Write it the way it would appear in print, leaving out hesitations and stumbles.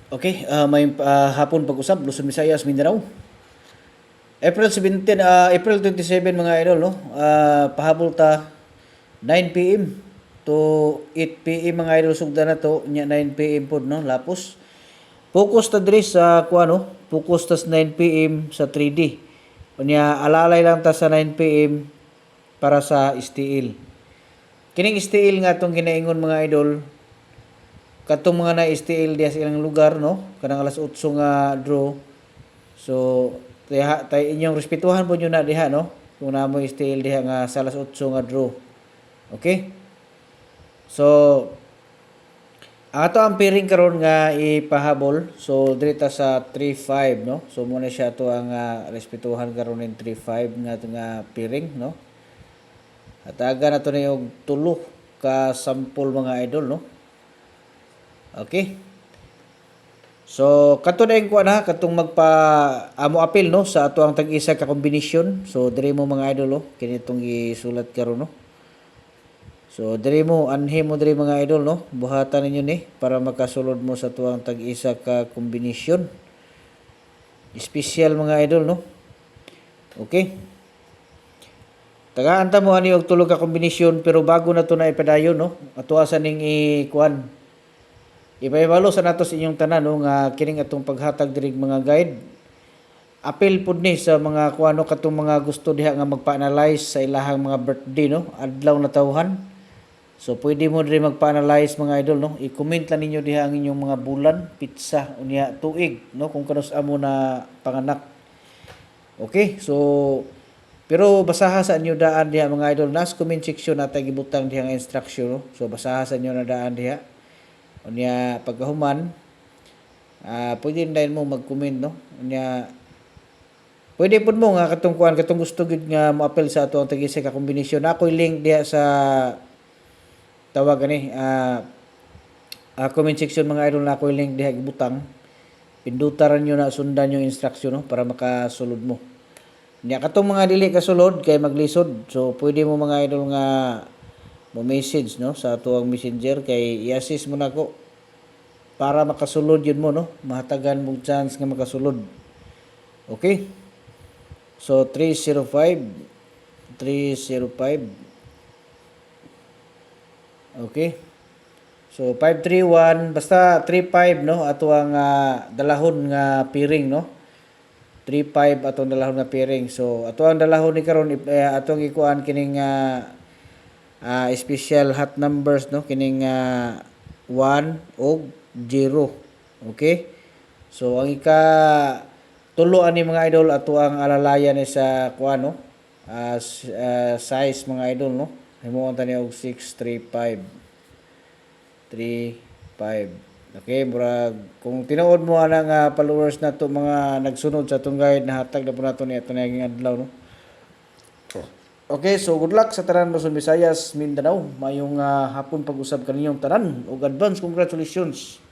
Okay, may hapon pag-usap, Luzon, Visayas, Mindanao. April 27 mga idol, no? Pahabol ta 9 p.m. to 8 p.m. mga idol sugda na to, nya 9 p.m. pod, no? Lapos. Focus ta diri sa kuano, focus ta sa 9 p.m. sa 3D. Unya alalay lang ta sa 9 p.m. para sa STL. Kining STL nga tong ginaingon mga idol, katong mga na STL diya sa ilang lugar, no, kanang alas 8 nga draw. So tay inyong respetuhan po nyo na diha, no, kung namo STL diha nga sa alas 8 nga draw. Okay, so ang ato ang piring karon nga ipahabol, so dito sa 3-5, no, so muna siya to ang respetuhan karon ng 3-5 nga piring, no, at aga na to na yung tulo ka sample mga idol, no. Okay. So kato na yung kuha na katong amo apil, no, sa ato ang tag-isa ka kombinasyon. So diri mo mga idol, kini itong isulat karon, no. So diri mo anhi mo diri mga idol, no. Buhatan ninyo ni para makasulod mo sa tuang tag-isa ka kombinasyon. Special mga idol, no. Okay. Tagaan ta mo ani og tulo ka kombinasyon, pero bago na to na ipadayon, no. Atuasan ning ikuan. Ipaibalo sa nato sa inyong tanan, no, nga kining atong paghatag diri mga guide. Apil pud ni sa mga kuano katong mga gusto diha nga magpa-analyze sa ilahang mga birthday, no, adlaw na tawhan. So pwede mo diri magpa-analyze mga idol, no. I-comment lang ninyo diha ang inyong mga bulan, pitsa unya tuig, no, kung kanus amo na panganak. Okay, so pero basaha sa inyo daan diha mga idol, nas comment section natay gibutang diha nga instruction, no. So basaha sa inyo na daan diha. Unya pagkahuman, pwede din mo mag-comment, no. Unya pwede pud mo nga katong kuan katong gusto gid nga mo-appel sa ato ang tag-isa ka kombinasyon. Ako link diha sa tawag ani comment section mga idol, na ako link diha gibutang. Pindutan nyo na, sundan yung instruction, no, para makasulod mo. Unya katong mga dili kasulod kay maglisod. So pwede mo mga idol nga mo message, no, sa ato ang messenger kay i-assist mo na ko para makasulod yun mo, no, mahatagan mo chance nga makasulod. Okay, so 305 okay, so 531 basta 35, no, ato ang dalahon nga piring, no, 35 atong dalahon nga piring. So ato ang dalahon ni karon atong ikuan kining special hot numbers, no, kining 1 og 0. Okay, so ang tulo ani mga idol ato ang alalayan ni sa kuano size mga idol, no, himuon ta ni og 635. Okay, murag kung tinuod mo ana followers nato mga nagsunod sa atong guide, nahatag na po nato ni ato naging adlaw, no. Okay, so good luck sa tanan Luzon, Visayas, Mindanao. Mayong hapon pag-usab kaninyong tanan ug advance congratulations.